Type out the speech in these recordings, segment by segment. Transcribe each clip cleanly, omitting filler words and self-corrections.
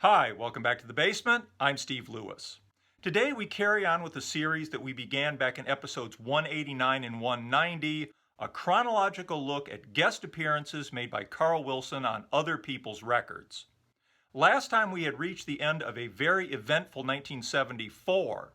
Hi, welcome back to the basement. I'm Steve Lewis. Today we carry on with a series that we began back in episodes 189 and 190, a chronological look at guest appearances made by Carl Wilson on other people's records. Last time we had reached the end of a very eventful 1974.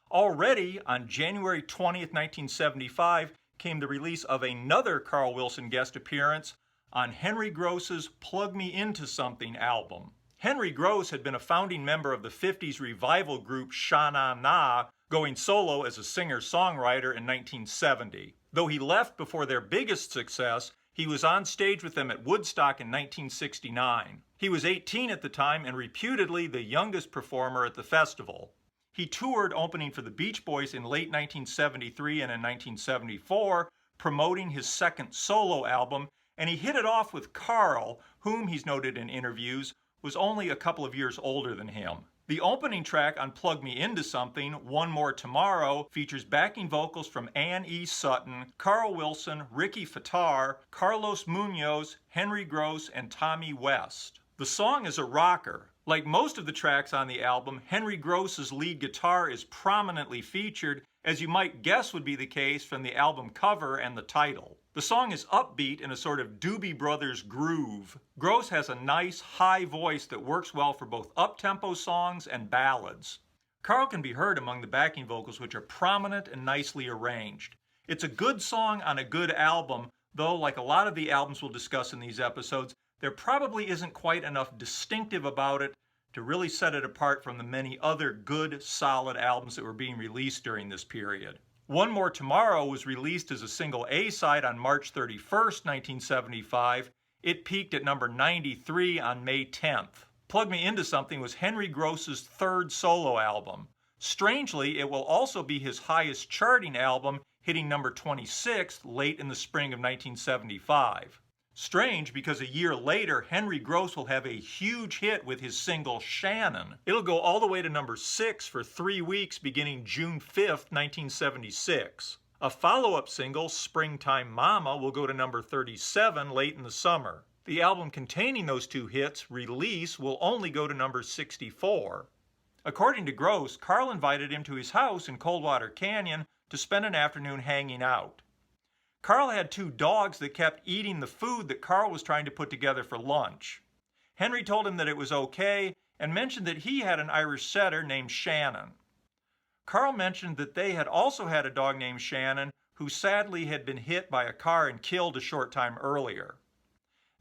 Already on January 20th, 1975 came the release of another Carl Wilson guest appearance on Henry Gross's Plug Me Into Something album. Henry Gross had been a founding member of the 50s revival group Sha Na Na, going solo as a singer-songwriter in 1970. Though he left before their biggest success, he was on stage with them at Woodstock in 1969. He was 18 at the time and reputedly the youngest performer at the festival. He toured opening for the Beach Boys in late 1973 and in 1974, promoting his second solo album, and he hit it off with Carl, whom he's noted in interviews was only a couple of years older than him. The opening track on Plug Me Into Something, One More Tomorrow, features backing vocals from Ann E. Sutton, Carl Wilson, Ricky Fattar, Carlos Munoz, Henry Gross, and Tommy West. The song is a rocker. Like most of the tracks on the album, Henry Gross's lead guitar is prominently featured, as you might guess would be the case from the album cover and the title. The song is upbeat in a sort of Doobie Brothers groove. Gross has a nice, high voice that works well for both up-tempo songs and ballads. Carl can be heard among the backing vocals, which are prominent and nicely arranged. It's a good song on a good album, though like a lot of the albums we'll discuss in these episodes, there probably isn't quite enough distinctive about it to really set it apart from the many other good, solid albums that were being released during this period. One More Tomorrow was released as a single A-side on March 31st, 1975. It peaked at number 93 on May 10th. Plug Me Into Something was Henry Gross's third solo album. Strangely, it will also be his highest charting album, hitting number 26 late in the spring of 1975. Strange because a year later, Henry Gross will have a huge hit with his single Shannon. It'll go all the way to number 6 for 3 weeks beginning June 5th, 1976. A follow-up single, Springtime Mama, will go to number 37 late in the summer. The album containing those two hits, Release, will only go to number 64. According to Gross, Carl invited him to his house in Coldwater Canyon to spend an afternoon hanging out. Carl had two dogs that kept eating the food that Carl was trying to put together for lunch. Henry told him that it was okay and mentioned that he had an Irish setter named Shannon. Carl mentioned that they had also had a dog named Shannon who sadly had been hit by a car and killed a short time earlier.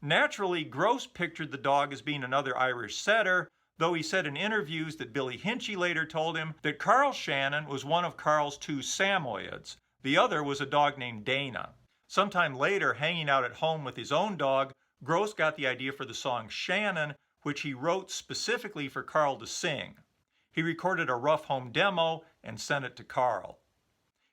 Naturally, Gross pictured the dog as being another Irish setter, though he said in interviews that Billy Hinchy later told him that Carl Shannon was one of Carl's two Samoyeds. The other was a dog named Dana. Sometime later, hanging out at home with his own dog, Gross got the idea for the song Shannon, which he wrote specifically for Carl to sing. He recorded a rough home demo and sent it to Carl.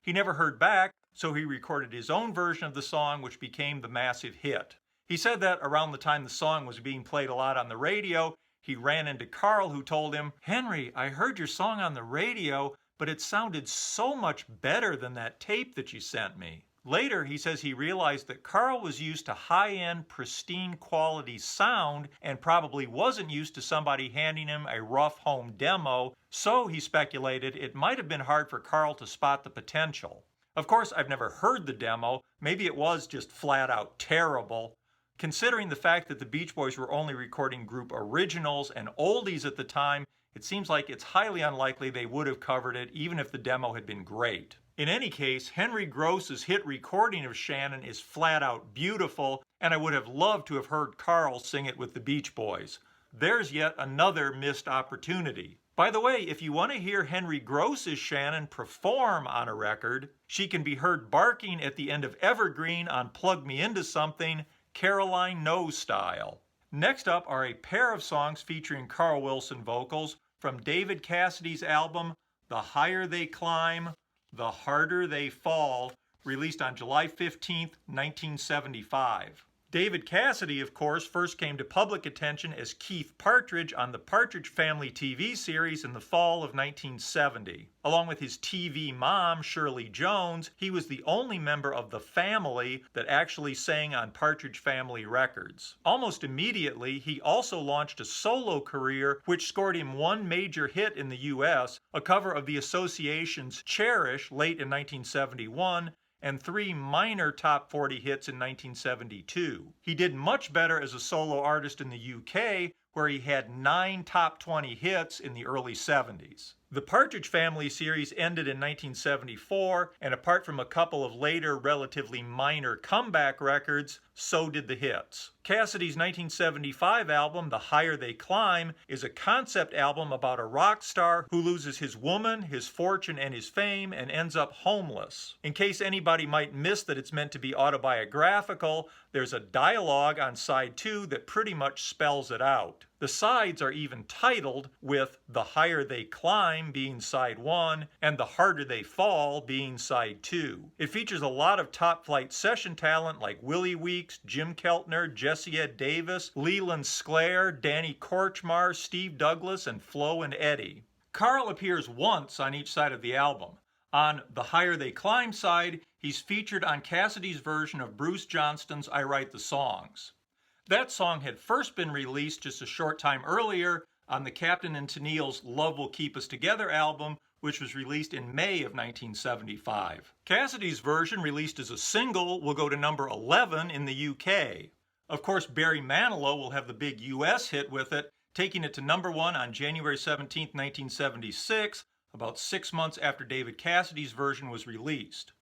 He never heard back, so he recorded his own version of the song, which became the massive hit. He said that around the time the song was being played a lot on the radio, he ran into Carl, who told him, "Henry, I heard your song on the radio, but it sounded so much better than that tape that you sent me." Later, he says he realized that Carl was used to high-end, pristine quality sound and probably wasn't used to somebody handing him a rough home demo, so he speculated it might have been hard for Carl to spot the potential. Of course, I've never heard the demo. Maybe it was just flat out terrible. Considering the fact that the Beach Boys were only recording group originals and oldies at the time, it seems like it's highly unlikely they would have covered it even if the demo had been great. In any case, Henry Gross's hit recording of Shannon is flat out beautiful, and I would have loved to have heard Carl sing it with the Beach Boys. There's yet another missed opportunity. By the way, if you want to hear Henry Gross's Shannon perform on a record, she can be heard barking at the end of Evergreen on Plug Me Into Something, Caroline No style. Next up are a pair of songs featuring Carl Wilson vocals from David Cassidy's album, The Higher They Climb, The Harder They Fall, released on July 15, 1975. David Cassidy, of course, first came to public attention as Keith Partridge on the Partridge Family TV series in the fall of 1970. Along with his TV mom, Shirley Jones, he was the only member of the family that actually sang on Partridge Family records. Almost immediately, he also launched a solo career which scored him one major hit in the US, a cover of the Association's Cherish late in 1971, and 3 minor top 40 hits in 1972. He did much better as a solo artist in the UK, where he had 9 top 20 hits in the early 70s. The Partridge Family series ended in 1974, and apart from a couple of later relatively minor comeback records, so did the hits. Cassidy's 1975 album, The Higher They Climb, is a concept album about a rock star who loses his woman, his fortune, and his fame and ends up homeless. In case anybody might miss that it's meant to be autobiographical, there's a dialogue on side 2 that pretty much spells it out. The sides are even titled, with The Higher They Climb being side 1 and The Harder They Fall being side 2. It features a lot of top flight session talent like Willie Weeks, Jim Keltner, Jesse Ed Davis, Leland Sklar, Danny Korchmar, Steve Douglas, and Flo and Eddie. Carl appears once on each side of the album. On The Higher They Climb side, he's featured on Cassidy's version of Bruce Johnston's I Write the Songs. That song had first been released just a short time earlier on the Captain and Tennille's Love Will Keep Us Together album, which was released in May of 1975. Cassidy's version, released as a single, will go to number 11 in the UK. Of course, Barry Manilow will have the big US hit with it, taking it to number 1 on January 17, 1976, about 6 months after David Cassidy's version was released.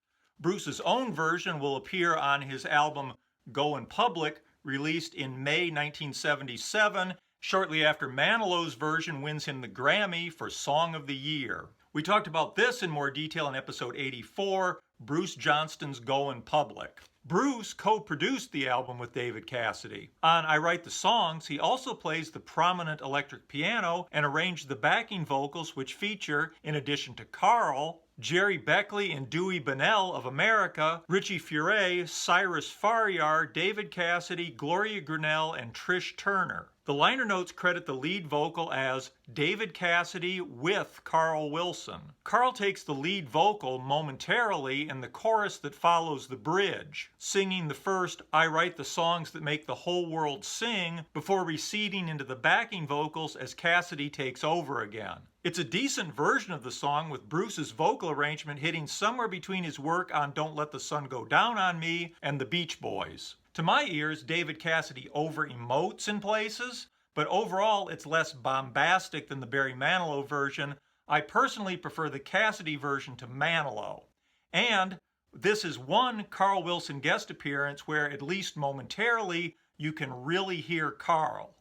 Bruce's own version will appear on his album Goin' Public, released in May 1977, shortly after Manilow's version wins him the Grammy for Song of the Year. We talked about this in more detail in episode 84, Bruce Johnston's Goin' Public. Bruce co-produced the album with David Cassidy. On I Write the Songs, he also plays the prominent electric piano and arranged the backing vocals, which feature, in addition to Carl, Jerry Beckley and Dewey Bunnell of America, Richie Furay, Cyrus Faryar, David Cassidy, Gloria Grinnell, and Trish Turner. The liner notes credit the lead vocal as David Cassidy with Carl Wilson. Carl takes the lead vocal momentarily in the chorus that follows the bridge, singing the first I Write the Songs That Make the Whole World Sing before receding into the backing vocals as Cassidy takes over again. It's a decent version of the song, with Bruce's vocal arrangement hitting somewhere between his work on Don't Let the Sun Go Down on Me and the Beach Boys. To my ears, David Cassidy over-emotes in places, but overall it's less bombastic than the Barry Manilow version. I personally prefer the Cassidy version to Manilow. And this is one Carl Wilson guest appearance where, at least momentarily, you can really hear Carl.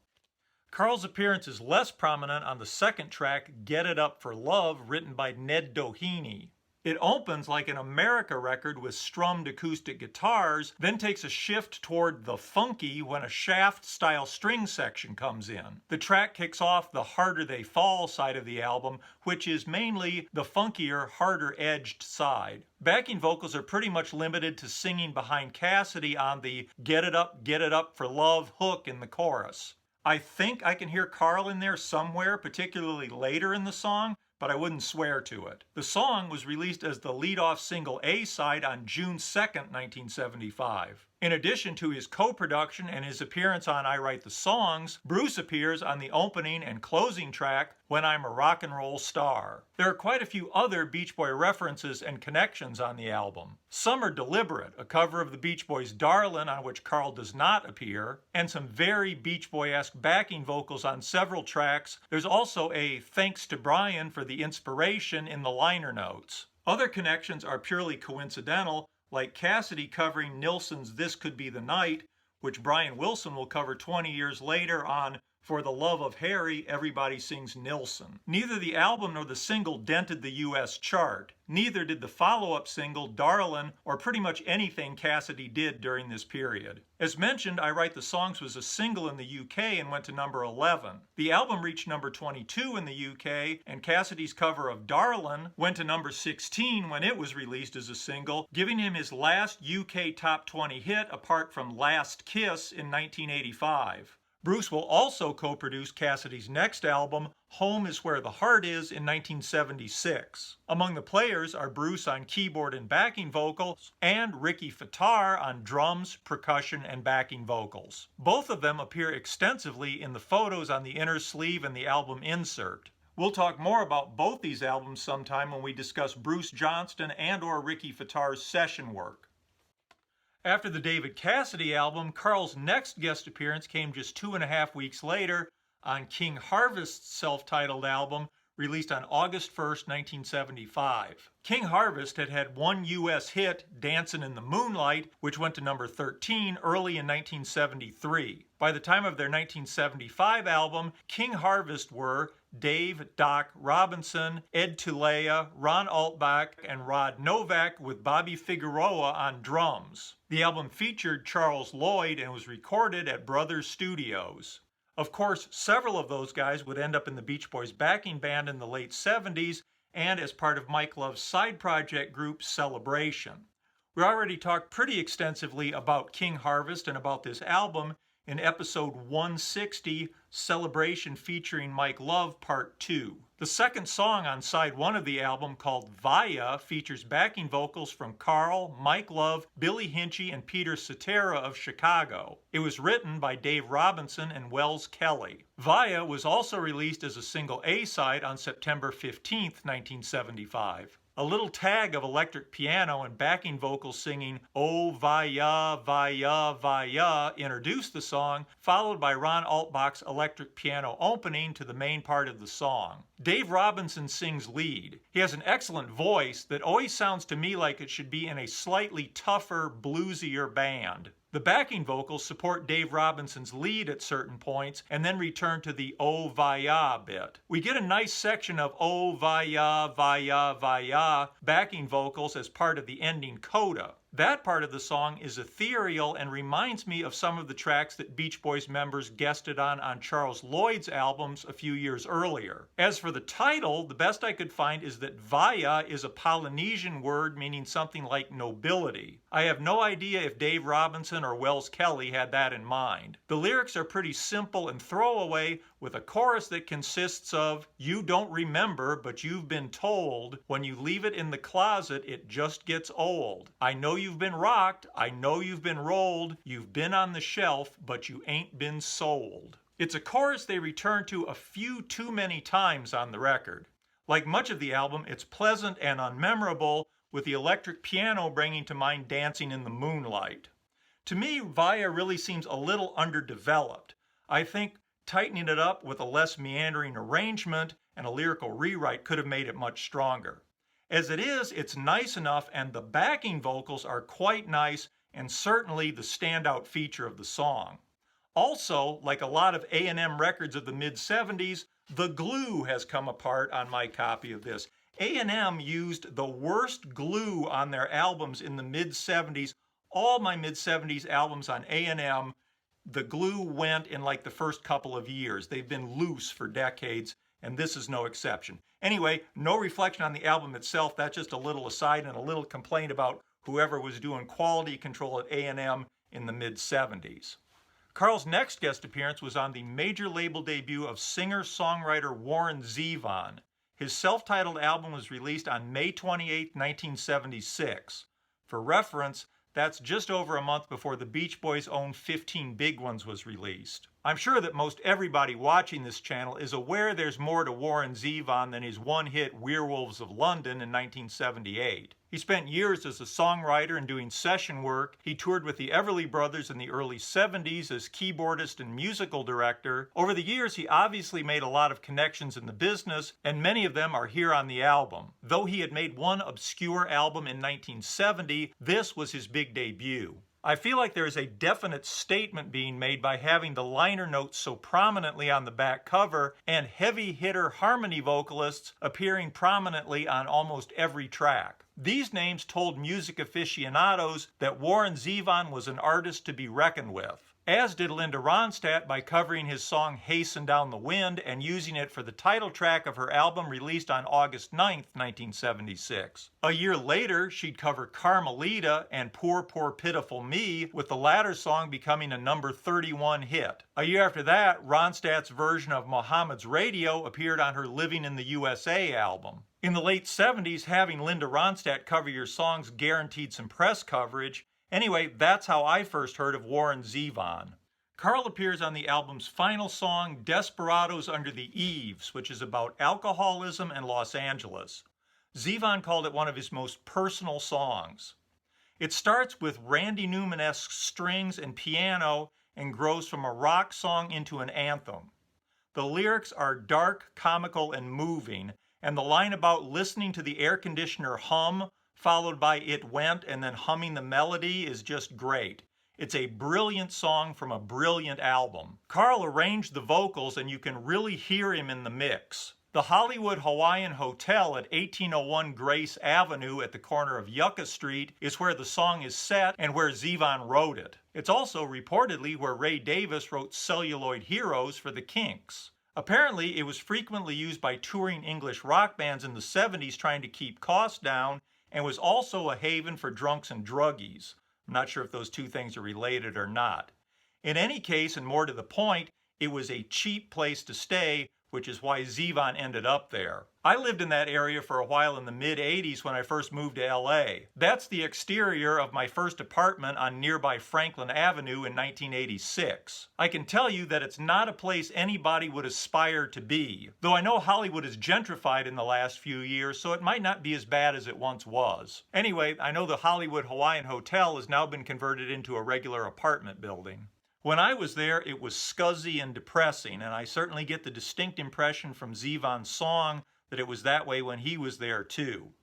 Carl's appearance is less prominent on the second track, Get It Up for Love, written by Ned Doheny. It opens like an America record with strummed acoustic guitars, then takes a shift toward the funky when a Shaft-style string section comes in. The track kicks off the Harder They Fall side of the album, which is mainly the funkier, harder-edged side. Backing vocals are pretty much limited to singing behind Cassidy on the Get It Up for Love hook in the chorus. I think I can hear Carl in there somewhere, particularly later in the song, but I wouldn't swear to it. The song was released as the lead-off single A-side on June 2nd, 1975. In addition to his co-production and his appearance on I Write the Songs, Bruce appears on the opening and closing track, When I'm a Rock and Roll Star. There are quite a few other Beach Boy references and connections on the album. Some are deliberate, a cover of the Beach Boys' Darlin', on which Carl does not appear, and some very Beach Boy-esque backing vocals on several tracks. There's also a thanks to Brian for the inspiration in the liner notes. Other connections are purely coincidental, like Cassidy covering Nilsson's This Could Be the Night, which Brian Wilson will cover 20 years later on For the Love of Harry, Everybody Sings Nilsson. Neither the album nor the single dented the US chart. Neither did the follow-up single, Darlin', or pretty much anything Cassidy did during this period. As mentioned, I Write the Songs was a single in the UK and went to number 11. The album reached number 22 in the UK, and Cassidy's cover of Darlin' went to number 16 when it was released as a single, giving him his last UK top 20 hit apart from Last Kiss in 1985. Bruce will also co-produce Cassidy's next album, Home is Where the Heart Is, in 1976. Among the players are Bruce on keyboard and backing vocals, and Ricky Fataar on drums, percussion, and backing vocals. Both of them appear extensively in the photos on the inner sleeve and the album insert. We'll talk more about both these albums sometime when we discuss Bruce Johnston and/or Ricky Fataar's session work. After the David Cassidy album, Carl's next guest appearance came just 2.5 weeks later on King Harvest's self-titled album, released on August 1st, 1975. King Harvest had had one US hit, Dancin' in the Moonlight, which went to number 13 early in 1973. By the time of their 1975 album, King Harvest were Dave Doc Robinson, Ed Tulea, Ron Altbach, and Rod Novak, with Bobby Figueroa on drums. The album featured Charles Lloyd and was recorded at Brothers Studios. Of course, several of those guys would end up in the Beach Boys backing band in the late 70s and as part of Mike Love's side project group Celebration. We already talked pretty extensively about King Harvest and about this album in episode 160, Celebration featuring Mike Love, Part 2. The second song on side 1 of the album, called Vaya, features backing vocals from Carl, Mike Love, Billy Hinchy, and Peter Cetera of Chicago. It was written by Dave Robinson and Wells Kelly. Vaya was also released as a single A-side on September 15, 1975. A little tag of electric piano and backing vocals singing "Oh Vaya, Vaya, Vaya" introduced the song, followed by Ron Altbach's electric piano opening to the main part of the song. Dave Robinson sings lead. He has an excellent voice that always sounds to me like it should be in a slightly tougher, bluesier band. The backing vocals support Dave Robinson's lead at certain points and then return to the "Oh Vaya" bit. We get a nice section of "Oh Vaya, Vaya, Vaya" backing vocals as part of the ending coda. That part of the song is ethereal and reminds me of some of the tracks that Beach Boys members guested on Charles Lloyd's albums a few years earlier. As for the title, the best I could find is that Vaya is a Polynesian word meaning something like nobility. I have no idea if Dave Robinson or Wells Kelly had that in mind. The lyrics are pretty simple and throwaway, with a chorus that consists of, "You don't remember, but you've been told. When you leave it in the closet, it just gets old. I know you've been rocked, I know you've been rolled, you've been on the shelf, but you ain't been sold." It's a chorus they return to a few too many times on the record. Like much of the album, it's pleasant and unmemorable, with the electric piano bringing to mind Dancing in the Moonlight. To me, Vaya really seems a little underdeveloped. I think tightening it up with a less meandering arrangement and a lyrical rewrite could have made it much stronger. As it is, it's nice enough, and the backing vocals are quite nice and certainly the standout feature of the song. Also, like a lot of A&M records of the mid-70s, the glue has come apart on my copy of this. A&M used the worst glue on their albums in the mid-70s. All my mid-70s albums on A&M, the glue went in like the first couple of years. They've been loose for decades, and this is no exception. Anyway, no reflection on the album itself. That's just a little aside and a little complaint about whoever was doing quality control at A&M in the mid-70s. Carl's next guest appearance was on the major label debut of singer-songwriter Warren Zevon. His self-titled album was released on May 28, 1976. For reference, that's just over a month before the Beach Boys' own 15 Big Ones was released. I'm sure that most everybody watching this channel is aware there's more to Warren Zevon than his one-hit Werewolves of London in 1978. He spent years as a songwriter and doing session work. He toured with the Everly Brothers in the early 70s as keyboardist and musical director. Over the years, he obviously made a lot of connections in the business, and many of them are here on the album. Though he had made one obscure album in 1970, this was his big debut. I feel like there is a definite statement being made by having the liner notes so prominently on the back cover and heavy hitter harmony vocalists appearing prominently on almost every track. These names told music aficionados that Warren Zevon was an artist to be reckoned with, as did Linda Ronstadt by covering his song Hasten Down the Wind and using it for the title track of her album released on August 9, 1976. A year later, she'd cover Carmelita and Poor, Poor, Pitiful Me, with the latter song becoming a number 31 hit. A year after that, Ronstadt's version of Muhammad's Radio appeared on her Living in the USA album. In the late 70s, having Linda Ronstadt cover your songs guaranteed some press coverage. Anyway, that's how I first heard of Warren Zevon. Carl appears on the album's final song, Desperados Under the Eaves, which is about alcoholism and Los Angeles. Zevon called it one of his most personal songs. It starts with Randy Newman-esque strings and piano and grows from a rock song into an anthem. The lyrics are dark, comical, and moving, and the line about listening to the air conditioner hum, followed by It Went, and then humming the melody is just great. It's a brilliant song from a brilliant album. Carl arranged the vocals and you can really hear him in the mix. The Hollywood Hawaiian Hotel at 1801 Grace Avenue at the corner of Yucca Street is where the song is set and where Zevon wrote it. It's also reportedly where Ray Davis wrote Celluloid Heroes for the Kinks. Apparently, it was frequently used by touring English rock bands in the 70s trying to keep costs down, and was also a haven for drunks and druggies. I'm not sure if those two things are related or not. In any case, and more to the point, it was a cheap place to stay, which is why Zevon ended up there. I lived in that area for a while in the mid-'80s when I first moved to LA. That's the exterior of my first apartment on nearby Franklin Avenue in 1986. I can tell you that it's not a place anybody would aspire to be, though I know Hollywood has gentrified in the last few years, so it might not be as bad as it once was. Anyway, I know the Hollywood Hawaiian Hotel has now been converted into a regular apartment building. When I was there, it was scuzzy and depressing, and I certainly get the distinct impression from Zevon's song that it was that way when he was there too.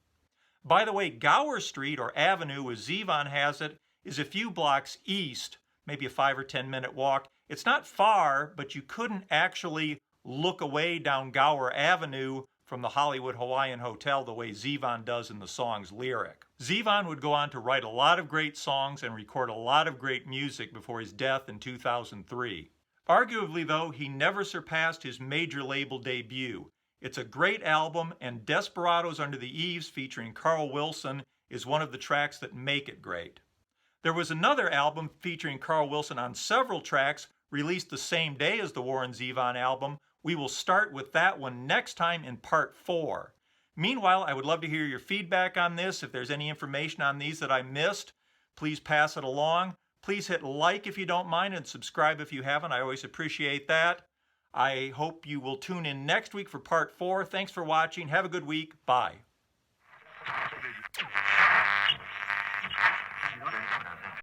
By the way, Gower Street, or Avenue as Zevon has it, is a few blocks east, maybe a 5 or 10 minute walk. It's not far, but you couldn't actually look away down Gower Avenue from the Hollywood Hawaiian Hotel the way Zevon does in the song's lyric. Zevon would go on to write a lot of great songs and record a lot of great music before his death in 2003. Arguably, though, he never surpassed his major label debut. It's a great album, and Desperados Under the Eaves featuring Carl Wilson is one of the tracks that make it great. There was another album featuring Carl Wilson on several tracks released the same day as the Warren Zevon album. We will start with that one next time in part 4. Meanwhile, I would love to hear your feedback on this. If there's any information on these that I missed, please pass it along. Please hit like if you don't mind and subscribe if you haven't. I always appreciate that. I hope you will tune in next week for part 4. Thanks for watching. Have a good week. Bye.